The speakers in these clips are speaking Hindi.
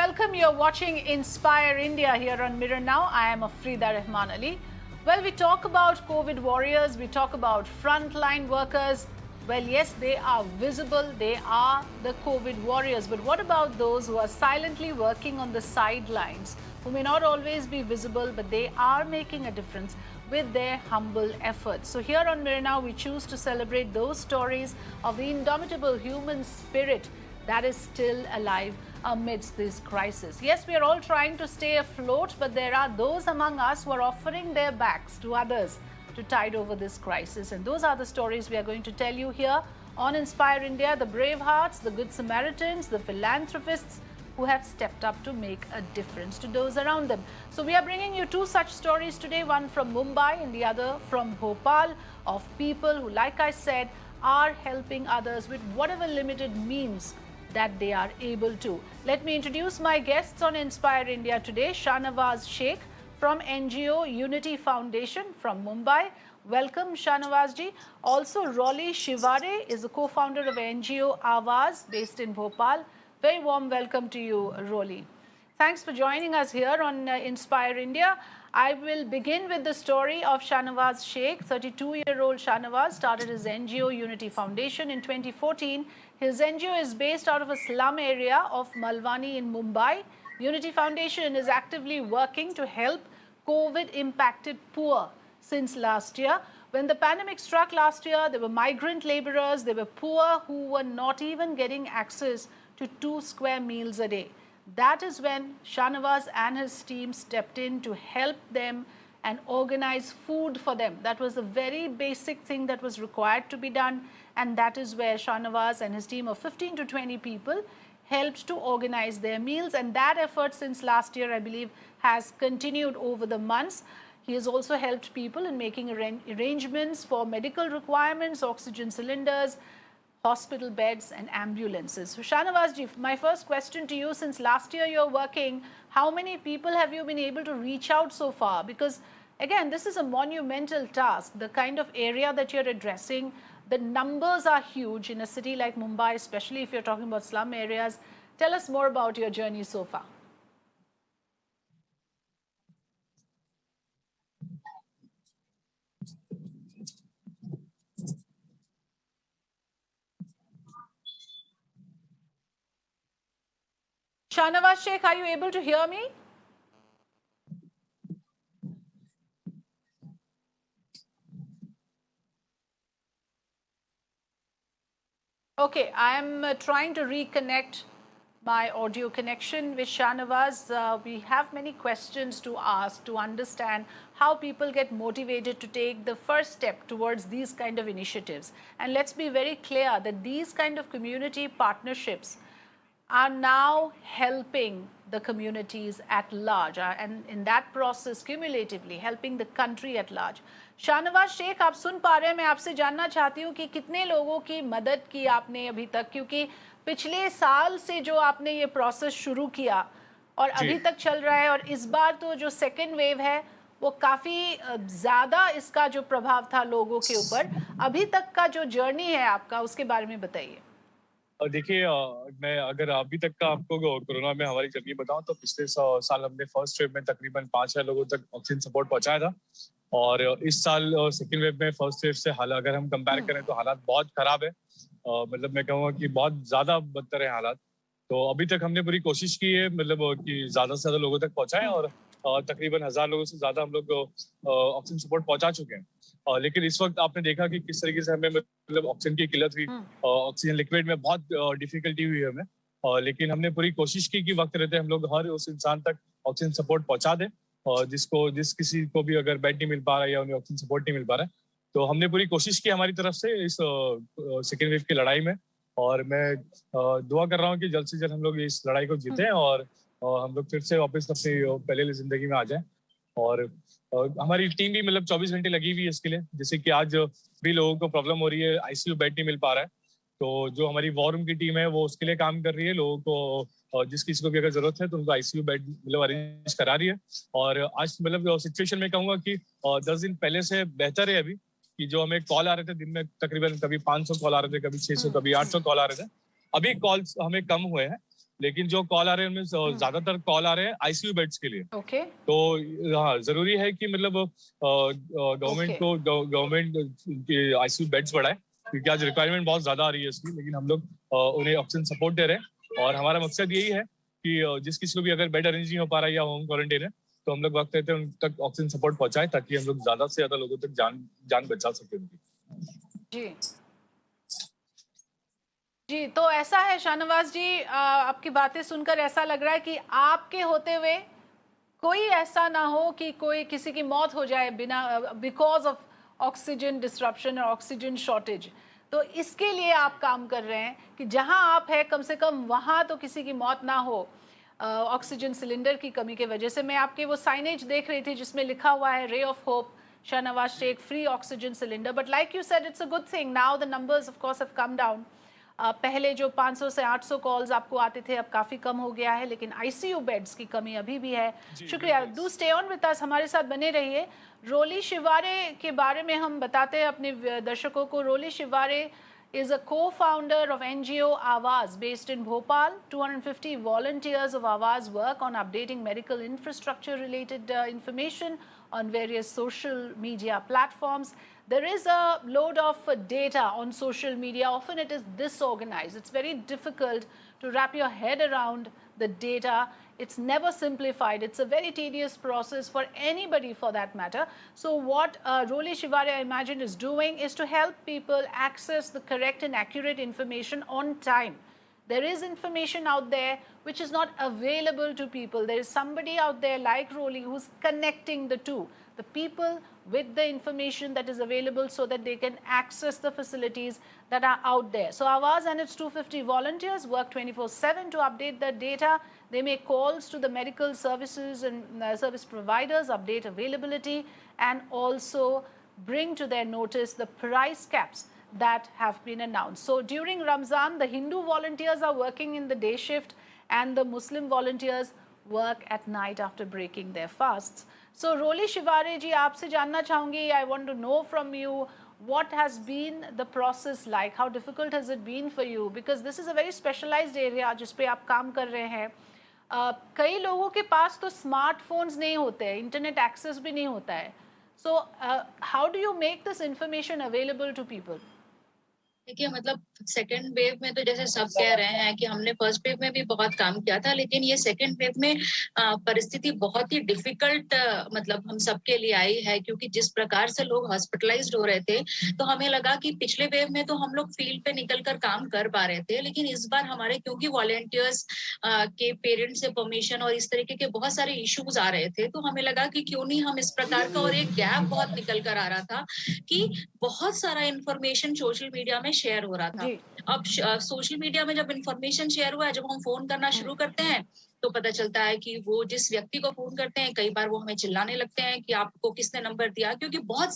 welcome. You're watching Inspire India here on Mirror Now. I am Afrida Rahman Ali. Well, we talk about COVID warriors, we talk about frontline workers. Well, yes, they are visible, they are the COVID warriors. But what about those who are silently working on the sidelines, who may not always be visible, but they are making a difference with their humble efforts? So here on Mirror Now, we choose to celebrate those stories of the indomitable human spirit that is still alive amidst this crisis. Yes, we are all trying to stay afloat, but there are those among us who are offering their backs to others to tide over this crisis. And those are the stories we are going to tell you here on Inspire India, the brave hearts, the good Samaritans, the philanthropists who have stepped up to make a difference to those around them. So we are bringing you two such stories today, one from Mumbai and the other from Bhopal, of people who, like I said, are helping others with whatever limited means that they are able to. Let me introduce my guests on Inspire India today. Shahnawaz Sheikh from NGO Unity Foundation from Mumbai. Welcome, Shahnawaz ji. Also, Rolly Shivare is the co-founder of NGO Awaaz based in Bhopal. Very warm welcome to you, Rolly. Thanks for joining us here on Inspire India. I will begin with the story of Shahnawaz Sheikh. 32-year-old Shahnawaz started his NGO Unity Foundation in 2014. His NGO is based out of a slum area of Malwani in Mumbai. Unity Foundation is actively working to help COVID-impacted poor since last year. When the pandemic struck last year, there were migrant laborers, there were poor who were not even getting access to 2 square meals a day. That is when Shahnawaz and his team stepped in to help them and organize food for them. That was a very basic thing that was required to be done, and that is where Shahnawaz and his team of 15 to 20 people helped to organize their meals, and that effort since last year, I believe, has continued over the months. He has also helped people in making arrangements for medical requirements, oxygen cylinders, hospital beds and ambulances. So Shahnawaz ji, my first question to you, since last year you're working, how many people have you been able to reach out so far? Because again, this is a monumental task, the kind of area that you're addressing. The numbers are huge in a city like Mumbai, especially if you're talking about slum areas. Tell us more about your journey so far. Shahnawaz Sheikh, are you able to hear me? Okay, I am trying to reconnect my audio connection with Shahnawaz. We have many questions to ask to understand how people get motivated to take the first step towards these kind of initiatives. And let's be very clear that these kind of community partnerships are now helping the communities at large, and in that process cumulatively helping the country at large. Shahnawaz Sheikh, आप सुन पा रहे हैं? मैं आपसे जानना चाहती हूँ कि कितने लोगों की मदद की आपने अभी तक, क्योंकि पिछले साल से जो आपने ये प्रोसेस शुरू किया और अभी तक चल रहा है, और इस बार तो जो सेकेंड वेव है वो काफ़ी ज़्यादा इसका जो प्रभाव था लोगों के ऊपर, अभी तक का जो जर्नी है आपका, उसके बारे में बताइए। देखिए, मैं अगर अभी तक का आपको कोरोना में हमारी जर्नी बताऊं तो पिछले साल हमने फर्स्ट वेव में तकरीबन 5,000 लोगों तक ऑक्सीजन सपोर्ट पहुंचाया था, और इस साल सेकेंड वेव में फर्स्ट वेव से हालात अगर हम कंपेयर करें तो हालात बहुत खराब है। मतलब मैं कहूँगा कि बहुत ज्यादा बदतर है हालात। तो अभी तक हमने पूरी कोशिश की है, मतलब कि ज्यादा से ज्यादा लोगों तक पहुंचाएं, और तकरीबन 1,000 लोगों से ज्यादा हम लोग ऑक्सीजन सपोर्ट पहुंचा चुके हैं। लेकिन इस वक्त आपने देखा कि किस तरीके से हमें मतलब ऑक्सीजन की किल्लत हुई, ऑक्सीजन लिक्विड में बहुत डिफिकल्टी हुई हमें, लेकिन हमने पूरी कोशिश की कि वक्त रहते हम लोग हर उस इंसान तक ऑक्सीजन सपोर्ट पहुंचा दें, जिस किसी को भी अगर बेड नहीं मिल पा रहा है या उन्हें ऑक्सीजन सपोर्ट नहीं मिल पा रहा है। तो हमने पूरी कोशिश की हमारी तरफ से इस सेकेंड वेव की लड़ाई में, और मैं दुआ कर रहा हूँ कि जल्द से जल्द हम लोग इस लड़ाई को जीतें और हम लोग फिर से वापस अपनी पहले जिंदगी में आ जाएं। और हमारी टीम भी मतलब 24 घंटे लगी हुई है इसके लिए। जैसे कि आज भी लोगों को प्रॉब्लम हो रही है, आईसीयू बेड नहीं मिल पा रहा है, तो जो हमारी वॉर रूम की टीम है वो उसके लिए काम कर रही है। लोगों को जिस किसी को भी अगर जरूरत है तो उनको आईसीयू बेड मतलब अरेंज करा रही है। और आज मतलब सिचुएशन में कहूँगा कि 10 दिन पहले से बेहतर है अभी, कि जो हमें कॉल आ रहे थे दिन में तकरीबन कभी 500 कॉल आ रहे थे, कभी 600, कभी 800 कॉल आ रहे थे, अभी कॉल्स हमें कम हुए हैं, लेकिन जो कॉल आ रहे हैं उनमें ज्यादातर कॉल आ रहे हैं आईसीयू बेड्स के लिए। ओके। तो हाँ, जरूरी है कि मतलब ओके। गवर्नमेंट आईसीयू बेड्स बढ़ाए, क्योंकि आज रिक्वायरमेंट बहुत ज्यादा आ रही है इसकी। लेकिन हम लोग उन्हें ऑक्सीजन सपोर्ट दे रहे हैं, और हमारा मकसद यही है कि जिस किसी को भी अगर बेड अरेंज नहीं हो पा रहा है या होम क्वारंटाइन है, तो हम लोग वक्त रहते हैं उन तक ऑक्सीजन सपोर्ट पहुंचाएं, ताकि हम लोग ज्यादा से ज्यादा लोगों तक जान बचा सके उनकी। जी जी, तो ऐसा है शाहनवाज जी, आपकी बातें सुनकर ऐसा लग रहा है कि आपके होते हुए कोई ऐसा ना हो कि कोई किसी की मौत हो जाए बिना, बिकॉज ऑफ ऑक्सीजन डिस्ट्रप्शन और ऑक्सीजन शॉर्टेज। तो इसके लिए आप काम कर रहे हैं कि जहां आप है कम से कम वहां तो किसी की मौत ना हो ऑक्सीजन सिलेंडर की कमी की वजह से। मैं आपके वो साइनेज देख रही थी जिसमें लिखा हुआ है ray of hope, Shahnawaz take free oxygen cylinder. But like you said, it's a good thing now the numbers of course have come down. पहले जो 500 से 800 कॉल्स आपको आते थे अब काफ़ी कम हो गया है, लेकिन आईसीयू बेड्स की कमी अभी भी है। शुक्रिया, do stay on with us, हमारे साथ बने रहिए। रोली शिवारे के बारे में हम बताते हैं अपने दर्शकों को। रोली Shivare is a co-founder of NGO Awaaz based in Bhopal. 250 volunteers of Awaaz work on updating medical infrastructure related information on various social media platforms. There is a load of data on social media. Often it is disorganized. It's very difficult to wrap your head around the data. It's never simplified. It's a very tedious process for anybody for that matter. So what Roli Shivare, I imagine, is doing is to help people access the correct and accurate information on time. There is information out there which is not available to people. There is somebody out there like Roli who's connecting the two, the people with the information that is available so that they can access the facilities that are out there. So Awaaz and its 250 volunteers work 24/7 to update the data. They make calls to the medical services and service providers, update availability, and also bring to their notice the price caps that have been announced. So during Ramzan, the Hindu volunteers are working in the day shift and the Muslim volunteers work at night after breaking their fasts. So Roli Shivare ji, aapse janna chahungi, I want to know from you, what has been the process like? How difficult has it been for you? Because this is a very specialized area जिस पे आप काम कर रहे हैं. कई लोगों के पास तो स्मार्टफोन्स नहीं होते हैं, इंटरनेट एक्सेस भी नहीं होता है. So how do you make this information available to people? देखिए मतलब सेकंड वेव में तो जैसे सब कह रहे हैं कि हमने फर्स्ट वेव में भी बहुत काम किया था, लेकिन ये सेकंड वेव में परिस्थिति बहुत ही डिफिकल्ट मतलब हम सबके लिए आई है, क्योंकि जिस प्रकार से लोग हॉस्पिटलाइज्ड हो रहे थे, तो हमें लगा कि पिछले वेव में तो हम लोग फील्ड पे निकल कर काम कर पा रहे थे, लेकिन इस बार हमारे क्योंकि वॉलंटियर्स के पेरेंट्स से परमिशन और इस तरीके के बहुत सारे इश्यूज आ रहे थे, तो हमें लगा कि क्यों नहीं हम इस प्रकार का, और एक गैप बहुत निकल कर आ रहा था कि बहुत सारा इंफॉर्मेशन सोशल मीडिया में शेयर हो रहा था। अब सोशल मीडिया में जब इंफॉर्मेशन शेयर हुआ है, जब हम फोन करना शुरू करते हैं तो पता चलता है कि वो जिस व्यक्ति को फोन करते हैं, कई बार वो हमें चिल्लाने लगते हैं कि आपको किसने नंबर दिया, क्योंकि बहुत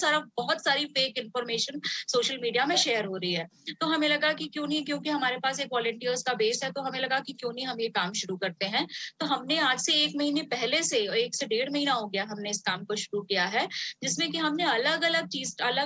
सारी फेक इंफॉर्मेशन सोशल मीडिया में शेयर हो रही है। तो हमें लगा कि क्यों नहीं, क्योंकि हमारे पास एक वॉलंटियर्स का बेस है, तो हमें लगा कि क्यों नहीं हम ये काम शुरू करते हैं। तो हमने आज से 1 महीने पहले से 1 से 1.5 महीना हो गया हमने इस काम को शुरू किया है, जिसमें कि हमने अलग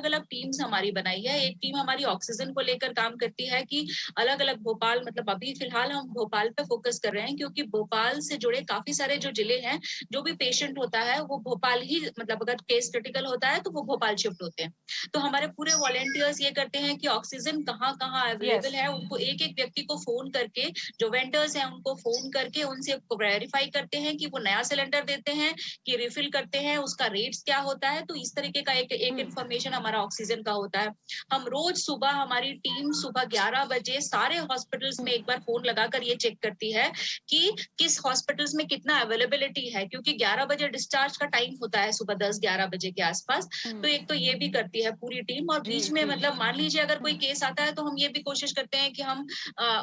अलग टीम्स हमारी बनाई है। एक टीम हमारी ऑक्सीजन को लेकर काम करती है कि अलग अलग भोपाल, मतलब अभी फिलहाल हम भोपाल पे फोकस कर रहे हैं, क्योंकि भोपाल से जुड़े काफी सारे जो जिले हैं, जो भी पेशेंट होता है वो भोपाल ही, मतलब अगर केस क्रिटिकल होता है तो वो भोपाल शिफ्ट होते हैं। तो हमारे पूरे वॉलंटियर्स ये करते हैं कि ऑक्सीजन कहाँ कहाँ अवेलेबल है, उनको एक एक व्यक्ति को फोन करके, जो वेंडर्स हैं उनको फोन करके उनसे वेरीफाई करते हैं कि वो नया सिलेंडर देते हैं कि रिफिल करते हैं, उसका रेट्स क्या होता है। तो इस तरीके का एक इन्फॉर्मेशन हमारा ऑक्सीजन का होता है। हम रोज सुबह, हमारी टीम सुबह 11 बजे सारे हॉस्पिटल्स में एक बार फोन लगाकर ये चेक करती है कि किस हॉस्पिटल्स में कितना अवेलेबिलिटी है, क्योंकि 11 बजे डिस्चार्ज का टाइम होता है, सुबह 10-11 बजे के आसपास। तो एक तो ये भी करती है पूरी टीम, और बीच में मतलब मान लीजिए अगर कोई केस आता है तो हम ये भी कोशिश करते हैं कि हम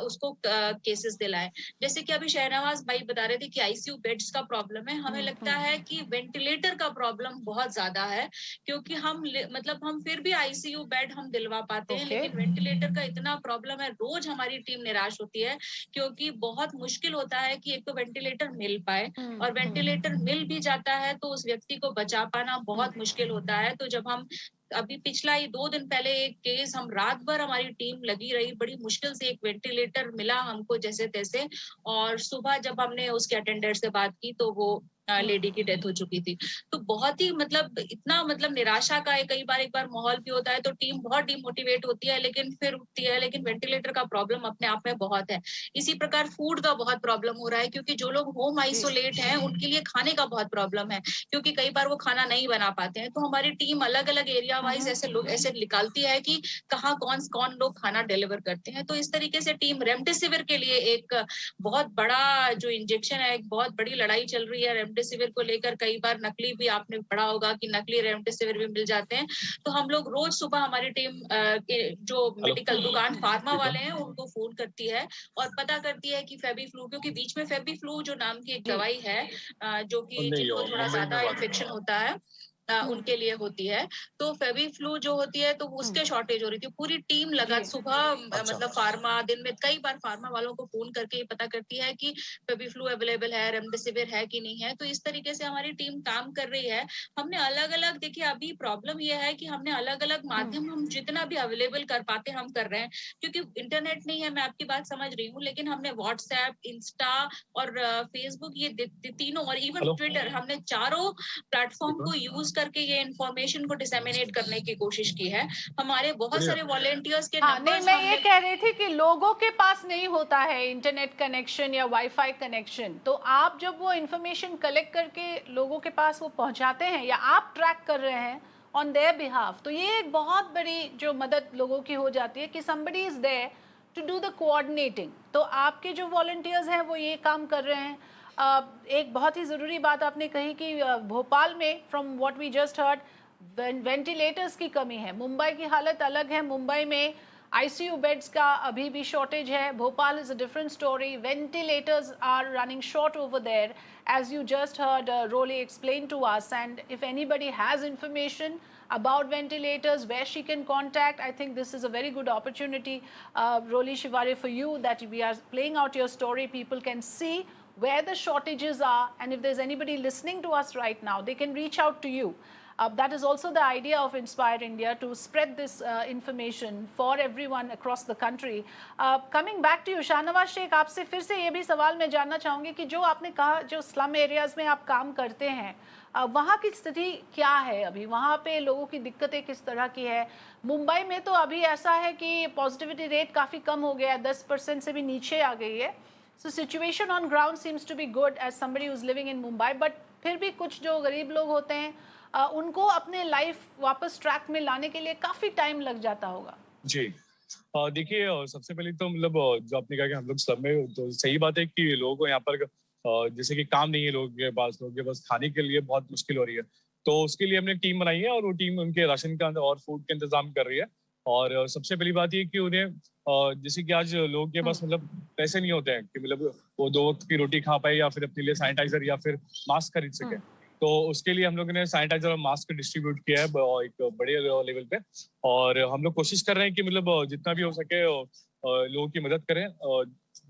उसको केसेस दिलाएं। जैसे कि अभी शहनवाज भाई बता रहे थे कि आईसीयू बेड्स का प्रॉब्लम है, हमें लगता है कि वेंटिलेटर का प्रॉब्लम बहुत ज्यादा है, क्योंकि हम फिर भी आईसीयू बेड हम दिलवा पाते हैं, लेकिन वेंटिलेटर का इतना प्रॉब्लम है, रोज हमारी टीम निराश होती है, क्योंकि बहुत मुश्किल होता है कि एक तो वेंटिलेटर मिल पाए, और वेंटिलेटर मिल भी जाता है तो उस व्यक्ति को बचा पाना बहुत मुश्किल होता है। तो जब हम अभी पिछला ही 2 दिन पहले एक केस, हम रात भर हमारी टीम लगी रही, बड़ी मुश्किल से एक वेंटिलेटर मिला हमको जैसे तैसे, और सुबह जब हमने उसके अटेंडर से बात की तो वो लेडी की डेथ हो चुकी थी। तो बहुत ही मतलब इतना मतलब निराशा का कई बार एक बार माहौल भी होता है, तो टीम बहुत डिमोटिवेट होती है, लेकिन फिर उठती है। लेकिन वेंटिलेटर का प्रॉब्लम अपने आप में बहुत है। इसी प्रकार फूड का बहुत प्रॉब्लम हो रहा है, क्योंकि जो लोग होम आइसोलेट हैं उनके लिए खाने का बहुत प्रॉब्लम है, क्योंकि कई बार वो खाना नहीं बना पाते हैं। तो हमारी टीम अलग अलग एरिया वाइज ऐसे लोग ऐसे निकालती है कि कहाँ कौन कौन लोग खाना डिलीवर करते हैं। तो इस तरीके से टीम रेमडेसिविर के लिए एक बहुत बड़ा जो इंजेक्शन है, एक बहुत बड़ी लड़ाई चल रही है रेमडेसिविर को लेकर। कई बार नकली भी, आपने पढ़ा होगा कि नकली रेमडेसिविर भी मिल जाते हैं। तो हम लोग रोज सुबह हमारी टीम के जो मेडिकल दुकान फार्मा वाले हैं उनको फोन करती है और पता करती है कि फेबी फ्लू, क्योंकि बीच में फेबी फ्लू जो नाम की एक दवाई है जो कि नहीं जिनको थोड़ा मुंबई में ज्यादा बात इन्फेक्शन होता है उनके लिए होती है। तो फेबी फ्लू जो होती है तो उसके शॉर्टेज हो रही थी। पूरी टीम लगा सुबह अच्छा मतलब फार्मा, दिन में कई बार फार्मा वालों को फोन करके ये पता करती है कि फेबी फ्लू अवेलेबल है, रेमडेसिविर है कि नहीं है। तो इस तरीके से हमारी टीम काम कर रही है। हमने अलग अलग, देखिए अभी प्रॉब्लम ये है कि हमने अलग अलग माध्यम, हम जितना भी अवेलेबल कर पाते हम कर रहे हैं, क्योंकि इंटरनेट नहीं है। मैं आपकी बात समझ रही हूँ, लेकिन हमने व्हाट्सएप, इंस्टा और फेसबुक, ये तीनों, और इवन हेलो ट्विटर, हमने चारों प्लेटफॉर्म को यूज करके ये इन्फॉर्मेशन को डिसेमिनेट करने की कोशिश की है। हमारे बहुत सारे वॉलेंटियर्स के हाँ, नहीं, नंबर्स मैं ये हमने। कह रही थी कि लोगों के पास नहीं होता है इंटरनेट कनेक्शन या वाईफाई कनेक्शन, तो आप जब वो इंफॉर्मेशन कलेक्ट करके लोगों के पास वो पहुंचाते हैं या आप ट्रैक कर रहे हैं ऑन देयर बिहाफ, तो ये एक बहुत बड़ी जो मदद लोगों की हो जाती है कि somebody is there to do the coordinating। तो आपके जो वॉलंटियर्स हैं वो ये काम कर रहे हैं। एक बहुत ही ज़रूरी बात आपने कही कि भोपाल में, from what we just heard, ventilators की कमी है। मुंबई की हालत अलग है, मुंबई में आईसीयू बेड्स का अभी भी शॉर्टेज है। Bhopal is a different story, ventilators are running short over there, as you just heard Rolly explain to us, and if anybody has information about ventilators where she can contact, I think this is a very good opportunity, Rolly Shivare, for you, that we are playing out your story. People can see where the shortages are, and if there's anybody listening to us right now, they can reach out to you. That is also the idea of Inspire India, to spread this information for everyone across the country. Coming back to you, Shahnawaz Shaikh, आपसे फिर से ये भी सवाल मैं जानना चाहूँगी कि जो आपने कहा जो स्लम एरियाज़ में आप काम करते हैं, वहाँ की स्थिति क्या है अभी? वहाँ पे लोगों की दिक्कतें किस तरह की है? मुंबई में तो अभी ऐसा है कि पॉजिटिविटी रेट काफ़ी कम हो गया है, 10% से भी नीचे आ गई है। So situation on ground seems to be good as somebody who's living in Mumbai, but फिर भी कुछ जो गरीब लोग होते हैं उनको अपने लाइफ वापस ट्रैक में लाने के लिए काफी टाइम लग जाता होगा। जी देखिए सबसे पहले तो मतलब जो आपने कहा कि हम लोग स्लम में, तो सही बात है कि लोगों को यहाँ पर जैसे कि काम नहीं है लोगों के पास खाने के लिए बहुत मुश्किल हो रही है। तो उसके लिए हमने टीम बनाई है और वो टीम उनके राशन का और फूड का इंतजाम कर रही है। और सबसे पहली बात ये कि उन्हें जैसे कि आज लोगों के पास मतलब पैसे नहीं होते हैं कि मतलब वो 2 वक्त की रोटी खा पाए या फिर अपने लिए सैनिटाइजर या फिर मास्क खरीद सके। तो उसके लिए हम लोगों ने सैनिटाइजर और मास्क डिस्ट्रीब्यूट किया है एक बड़े लेवल पे। और हम लोग कोशिश कर रहे हैं कि मतलब जितना भी हो सके लोगों की मदद करें।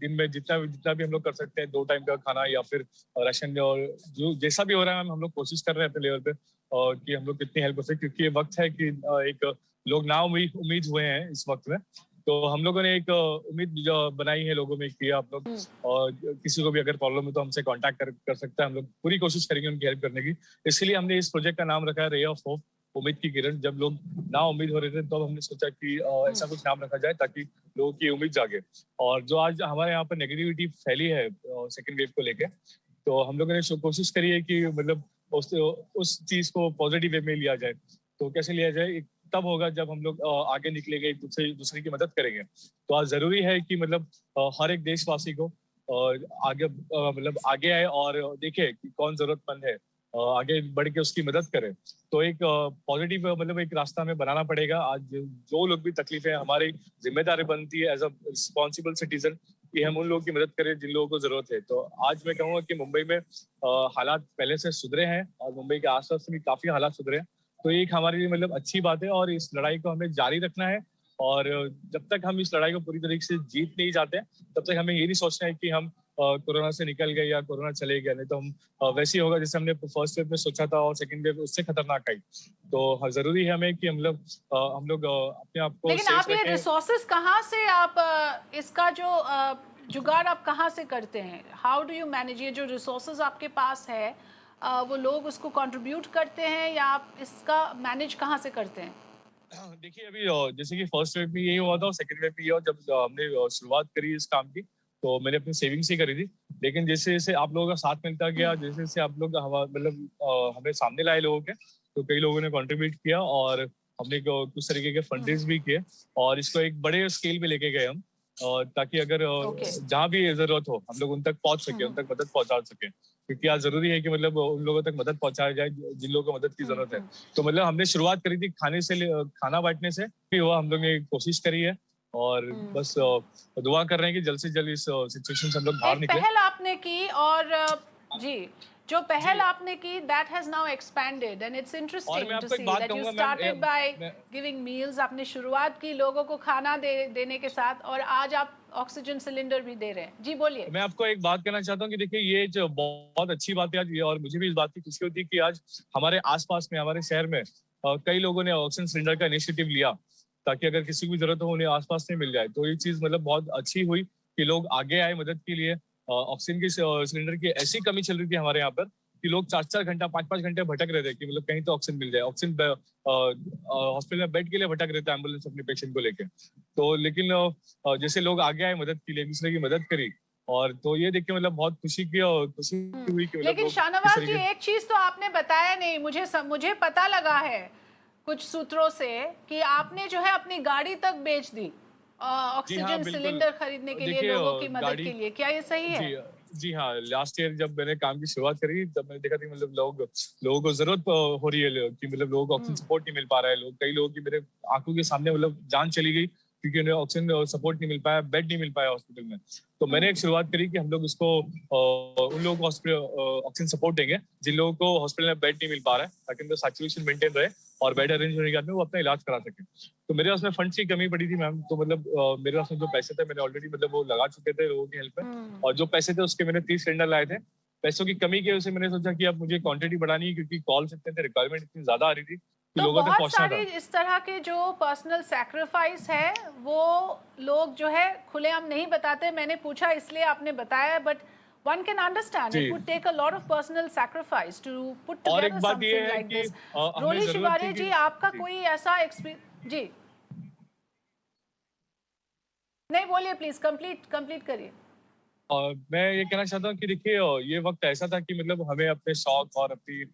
दिन में जितना भी हम लोग कर सकते हैं, 2 टाइम का खाना या फिर राशन, और जो जैसा भी हो रहा है हम लोग कोशिश कर रहे हैं अपने लेवल पे कि हम लोग कितनी हेल्प कर सकते, क्योंकि ये वक्त है कि एक लोग ना उम्मीद हुए हैं इस वक्त में। तो हम लोगों ने एक उम्मीद बनाई है लोगों में कि आप लोग और किसी को भी अगर प्रॉब्लम है तो हमसे कांटेक्ट कर सकता है। हम लोग पूरी कोशिश करेंगे उनकी हेल्प करने की। इसलिए हमने इस प्रोजेक्ट का नाम रखा है रे ऑफ होप, उम्मीद की किरण। जब लोग ना उम्मीद हो रहे थे तो हमने सोचा कि ऐसा कुछ नाम रखा जाए ताकि लोगों की उम्मीद जागे। और जो आज हमारे यहाँ पर नेगेटिविटी फैली है सेकेंड वेव को लेके, तो हम लोगों ने कोशिश करी है कि मतलब उस चीज को पॉजिटिव वे में लिया जाए। तो कैसे लिया जाए, तब होगा जब हम लोग आगे निकलेंगे, एक दूसरे की मदद करेंगे। तो आज जरूरी है कि मतलब हर एक देशवासी को आगे मतलब आगे आए और देखे कि कौन जरूरतमंद है, आगे बढ़ के उसकी मदद करे। तो एक पॉजिटिव मतलब एक रास्ता हमें बनाना पड़ेगा। आज जो लोग भी तकलीफ है, हमारी जिम्मेदारी बनती है एज अ रिस्पॉन्सिबल सिटीजन कि हम उन लोगों की मदद करें जिन लोगों को जरूरत है। तो आज मैं कहूँगा कि मुंबई में हालात पहले से सुधरे हैं और मुंबई के आसपास भी काफी हालात सुधरे हैं। तो एक हमारे लिए मतलब अच्छी बात है और इस लड़ाई को हमें जारी रखना है। और जब तक हम इस लड़ाई को पूरी तरीके से जीत नहीं जाते तब तक हमें ये नहीं सोचना है कि हम कोरोना से निकल गए या कोरोना चले गया, नहीं तो हम वैसे ही होगा जैसे हमने फर्स्ट वेव में सोचा था और सेकंड वेव उससे खतरनाक आई। तो जरूरी है हमें कि हम लोग अपने आप को लेकिन सेफ आप ये रखें। रिसोर्सेज कहाँ से आप इसका जो जुगाड़ आप कहाँ से करते हैं? How do you manage? ये जो रिसोर्सेज आपके पास है वो लोग उसको कंट्रीब्यूट करते हैं या आप इसका मैनेज कहाँ से करते हैं? देखिए अभी जैसे कि फर्स्ट वेव में यही हुआ था और सेकंड वेव में ये हुआ। जब हमने शुरुआत करी इस काम की तो मैंने अपनी सेविंग्स ही करी थी, लेकिन जैसे जैसे आप लोगों का साथ मिलता गया, जैसे जैसे आप लोग हमें सामने लाए लोगों के, तो कई लोगों ने कंट्रीब्यूट किया और हमने कुछ तरीके के फंड भी किए और इसको एक बड़े स्केल पे लेके गए हम, ताकि अगर ओके। जहाँ भी जरूरत हो हम लोग उन तक पहुंच सके, उन तक मदद पहुंचा सके, क्योंकि आज जरूरी है कि मतलब उन लोगों तक मदद पहुंचाया जाए जिन लोगों को मदद की जरूरत है। तो मतलब हमने शुरुआत करी थी खाना बांटने से भी हुआ, हम लोग ने कोशिश करी है और बस दुआ कर रहे हैं कि जल्द से जल्द इस सिचुएशन से हम लोग बाहर एक निकले। पहल आपने की और जी जो पहल आपने की that has now expanded and it's और interesting मैं to आपको एक see बात that you कहूंगा started by मैं giving meals। आपने शुरुआत की लोगों को खाना देने के साथ और आज आप ऑक्सीजन सिलेंडर भी दे रहे हैं। जी बोलिए। मैं आपको एक बात कहना चाहता हूँ कि देखिए ये जो बहुत अच्छी बात है आज ये, और मुझे भी इस बात की खुशी होती है कि आज हमारे आसपास में हमारे शहर में कई लोगों ने ऑक्सीजन सिलेंडर का इनिशिएटिव लिया, ताकि अगर किसी को भी जरूरत हो उन्हें आसपास में मिल जाए। तो ये चीज मतलब बहुत अच्छी हुई कि लोग आगे आए मदद के लिए। ऑक्सीजन की सिलेंडर की ऐसी कमी चल रही थी हमारे यहाँ पर कि लोग 4-4 घंटा 5-5 घंटे भटक रहे थे कि मतलब कहीं तो ऑक्सीजन मिल जाए। ऑक्सीजन हॉस्पिटल में बेड के लिए भटक रहे थे एम्बुलेंस अपने पेशेंट को लेके। तो लेकिन जैसे लोग आगे आए मदद के लिए, एक दूसरे की मदद करी, और तो ये देख के मतलब बहुत खुशी हुई कि मतलब लेकिन लोग इस शाहनवाज जी तरीके। एक चीज तो आपने बताया नहीं, मुझे पता लगा है कुछ सूत्रों से कि आपने जो है अपनी गाड़ी तक बेच दी जी हाँ ऑक्सीजन बिल्कुल। सिलेंडर खरीदने के लिए देखिए लोगों की मदद गाड़ी। के लिए। क्या ये सही है? जी जी हाँ, लास्ट ईयर जब मैंने काम की शुरुआत करी तब मैंने देखा था कि मतलब लोगों को जरूरत हो रही है कि मतलब लोगों को ऑक्सीजन सपोर्ट नहीं मिल पा रहा है। कई लोगों की मेरे आंखों के सामने मतलब जान चली गई क्योंकि उन्हें ऑक्सीजन सपोर्ट नहीं मिल पाया, बेड नहीं मिल पाया हॉस्पिटल में। तो मैंने एक शुरुआत करी कि हम लोग उसको उन लोगों को ऑक्सीजन सपोर्ट देंगे जिन लोगों को हॉस्पिटल में बेड नहीं मिल पा रहा है, ताकि उनका सैचुरेशन मेंटेन रहे और बेड अरेंज होने के बाद में वो अपना इलाज करा सके। तो मेरे पास में फंड्स की कमी पड़ी थी मैम, तो मतलब मेरे पास में जो पैसे थे मैंने ऑलरेडी मतलब वो लगा चुके थे लोगों की हेल्प में, और जो पैसे थे उसके मैंने 30 सिलेंडर लाए थे। पैसों की कमी की वजह से मैंने सोचा कि अब मुझे क्वांटिटी बढ़ानी है, क्योंकि कॉल्स इतने थे, रिक्वायरमेंट इतनी ज्यादा आ रही थी कि तो लोगों तक बहुत पहुंचना सारी था। इस तरह के जो पर्सनल सैक्रिफाइस है वो लोग जो है खुलेआम नहीं बताते। मैंने पूछा इसलिए आपने बताया, बट one can understand जी। it would take a lot of personal sacrifice to put और together एक बात ये something है like कि this। हमें रोली जरूरत शिवारे थी कि जी आपका जी। कोई ऐसा एक्सपीरियंस? जी नहीं बोलिए प्लीज, कंप्लीट करिए। मैं ये कहना चाहता हूँ कि देखिए ये वक्त ऐसा था कि मतलब हमें अपने शौक और अपनी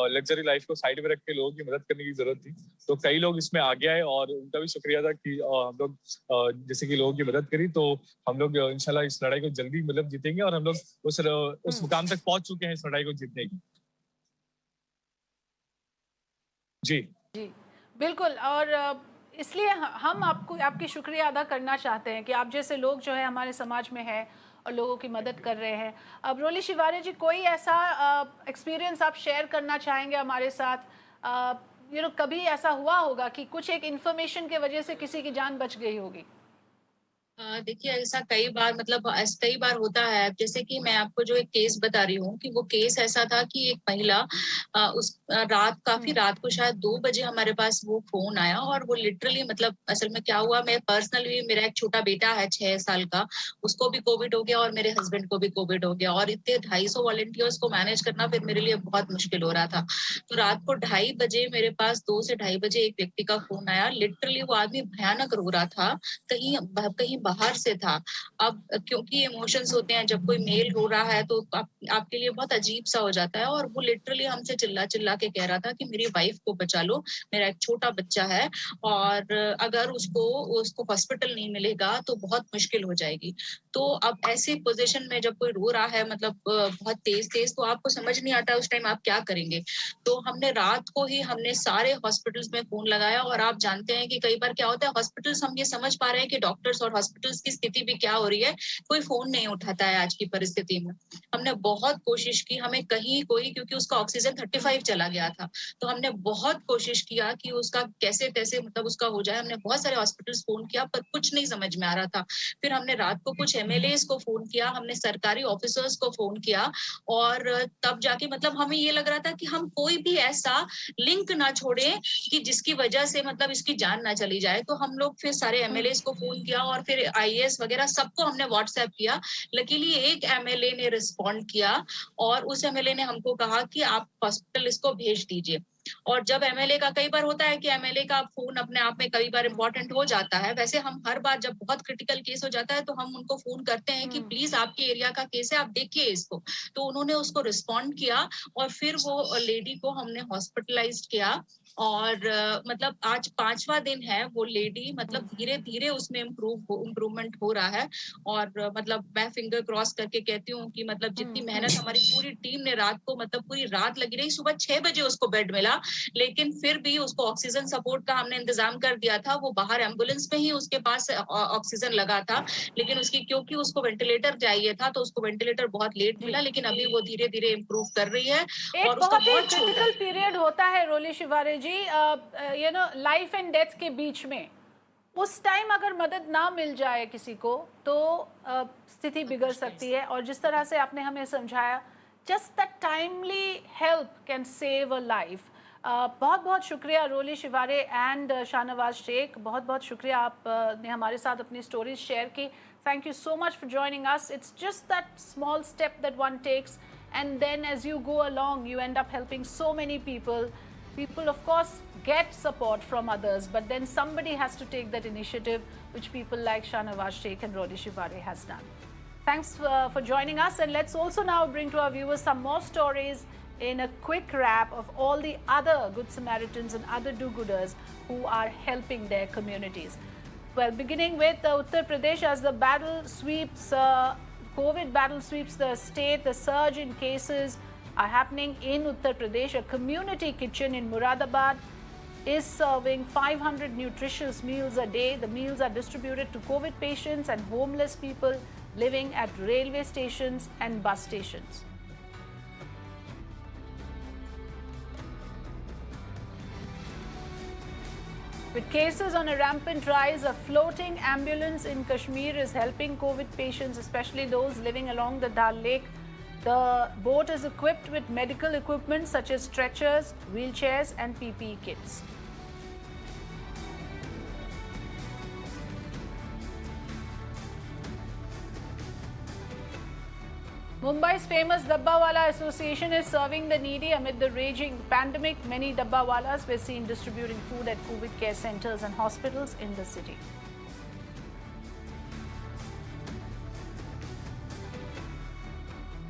लग्जरी लाइफ को साइड में रख के लोगों की मदद करने की जरूरत थी। तो कई लोग इसमें आगे आए और उनका भी शुक्रिया था कि हम लोग जैसे कि लोगों की मदद करी। तो हम लोग इंशाल्लाह इस लड़ाई को जल्दी मतलब जीतेंगे, और हम लोग उस मुकाम तक पहुंच चुके हैं इस लड़ाई को जीतने की। जी जी बिल्कुल। और इसलिए हम आपकी शुक्रिया अदा करना चाहते हैं कि आप जैसे लोग जो है हमारे समाज में है और लोगों की मदद कर रहे हैं। अब रोली शिवारे जी कोई ऐसा एक्सपीरियंस आप शेयर करना चाहेंगे हमारे साथ? कभी ऐसा हुआ होगा कि कुछ एक इन्फॉर्मेशन के वजह से किसी की जान बच गई होगी? देखिए ऐसा कई बार मतलब ऐसा कई बार होता है। जैसे कि मैं आपको जो एक केस बता रही हूँ कि वो केस ऐसा था कि एक महिला रात काफी रात को शायद 2 बजे हमारे पास वो फोन आया, और वो लिटरली मतलब असल में क्या हुआ, मैं पर्सनली मेरा एक छोटा बेटा है 6 साल का, उसको भी कोविड हो गया और मेरे हस्बैंड को भी कोविड हो गया, और इतने 250 वॉलंटियर्स को मैनेज करना फिर मेरे लिए बहुत मुश्किल हो रहा था। तो रात को 2:30 बजे मेरे पास 2 से 2:30 बजे एक व्यक्ति का फोन आया। लिटरली वो आदमी भयानक रो रहा था, कहीं बाहर से था। अब क्योंकि इमोशंस होते हैं, जब कोई मेल रो रहा है तो आपके लिए बहुत अजीब सा हो जाता है, और वो लिटरली हमसे चिल्ला चिल्ला के कह रहा था कि मेरी वाइफ को बचा लो, मेरा एक छोटा बच्चा है, और अगर उसको हॉस्पिटल नहीं मिलेगा तो बहुत मुश्किल हो जाएगी। तो अब ऐसी पोजीशन में जब कोई रो रहा है मतलब बहुत तेज तेज, तो आपको समझ नहीं आता उस टाइम आप क्या करेंगे। तो हमने रात को ही सारे हॉस्पिटल्स में फोन लगाया, और आप जानते हैं कि कई बार क्या होता है, हॉस्पिटल्स हम ये समझ पा रहे हैं कि डॉक्टर्स और हॉस्पिटल्स की स्थिति भी क्या हो रही है, कोई फोन नहीं उठाता है आज की परिस्थिति में। हमने बहुत कोशिश की, हमें कहीं कोई, क्योंकि उसका ऑक्सीजन 35 चला गया था, तो हमने बहुत कोशिश किया कि उसका कैसे तैसे मतलब उसका हो जाए। हमने बहुत सारे हॉस्पिटल्स फोन किया पर कुछ नहीं समझ में आ रहा था। फिर हमने रात को कुछ एमएलएस को फोन किया, हमने सरकारी ऑफिसर्स को फोन किया, और तब जाके मतलब हमें ये लग रहा था कि हम कोई भी ऐसा लिंक ना छोड़े कि जिसकी वजह से मतलब इसकी जान ना चली जाए। तो हम लोग फिर सारे एमएलएस को फोन किया और फिर आईएएस वगैरह सबको हमने व्हाट्सएप किया। लकीली एक एमएलए ने रिस्पॉन्ड किया और उस एमएलए ने हमको कहा कि आप हॉस्पिटल इसको भेज दीजिए। और जब एमएलए का कई बार होता है कि एमएलए का फोन अपने आप में कई बार इंपॉर्टेंट हो जाता है, वैसे हम हर बार जब बहुत क्रिटिकल केस हो जाता है तो हम उनको फोन करते हैं कि प्लीज आपके एरिया का केस है, आप देखिए इसको। तो उन्होंने उसको रिस्पॉन्ड किया और फिर वो लेडी को हमने हॉस्पिटलाइज्ड किया। और मतलब आज 5वां दिन है, वो लेडी मतलब धीरे धीरे उसमें इम्प्रूवमेंट हो रहा है। और मतलब मैं फिंगर क्रॉस करके कहती हूँ कि मतलब जितनी मेहनत हमारी पूरी टीम ने रात को मतलब पूरी रात लगी रही, सुबह 6 बजे उसको बेड मिला, लेकिन फिर भी उसको ऑक्सीजन सपोर्ट का हमने इंतजाम कर दिया था। वो बाहर एम्बुलेंस में ही उसके पास ऑक्सीजन लगा था, लेकिन उसकी क्योंकि उसको वेंटिलेटर चाहिए था तो उसको वेंटिलेटर बहुत लेट मिला, लेकिन अभी वो धीरे धीरे इम्प्रूव कर रही है। एक और उसका बहुत ही बहुत छोटा क्रिटिकल पीरियड होता है Roli Shivare ji, you know life and death के बीच में। उस टाइम अगर मदद ना मिल जाए किसी को तो स्थिति बिगड़ सकती है। और जिस तरह से आपने हमें समझाया, just that timely help can save a life. बहुत बहुत शुक्रिया रोली शिवारे एंड शाहनवाज शेख, बहुत बहुत शुक्रिया आपने हमारे साथ अपनी स्टोरीज शेयर की। Thank you so much for joining us. It's just that small step that one takes, and then as you go along you end up helping so many people. People of course get support from others, but then somebody has to take that initiative, which people like Shahnawaz Sheikh and Rodi Shivare has done. Thanks for joining us, and let's also now bring to our viewers some more stories in a quick wrap of all the other Good Samaritans and other do-gooders who are helping their communities. Well, beginning with Uttar Pradesh, as the battle sweeps COVID battle sweeps the state, the surge in cases are happening in Uttar Pradesh. A community kitchen in Muradabad is serving 500 nutritious meals a day. The meals are distributed to COVID patients and homeless people living at railway stations and bus stations. With cases on a rampant rise, a floating ambulance in Kashmir is helping COVID patients, especially those living along the Dal Lake. The boat is equipped with medical equipment such as stretchers, wheelchairs and PPE kits. Mumbai's famous Dabbawala Association is serving the needy amid the raging pandemic. Many Dabbawalas were seen distributing food at COVID care centers and hospitals in the city.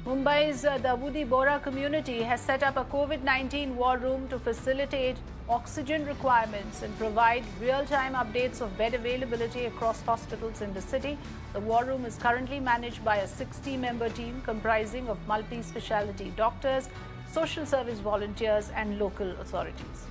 Mumbai's Davudi Bora community has set up a COVID-19 war room to facilitate oxygen requirements and provide real-time updates of bed availability across hospitals in the city. The war room is currently managed by a 60-member team comprising of multi-speciality doctors, social service volunteers and local authorities.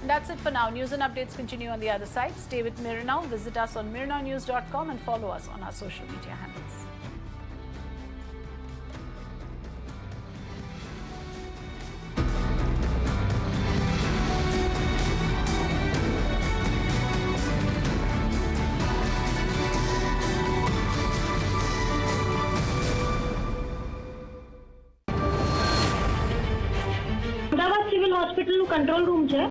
That's it for now. News and updates continue on the other side. Stay with Mirror Now. Visit us on mirrornownews.com and follow us on our social media handles. Ahmedabad civil હોસ્પિટલનું કંટ્રોલ રૂમ છે.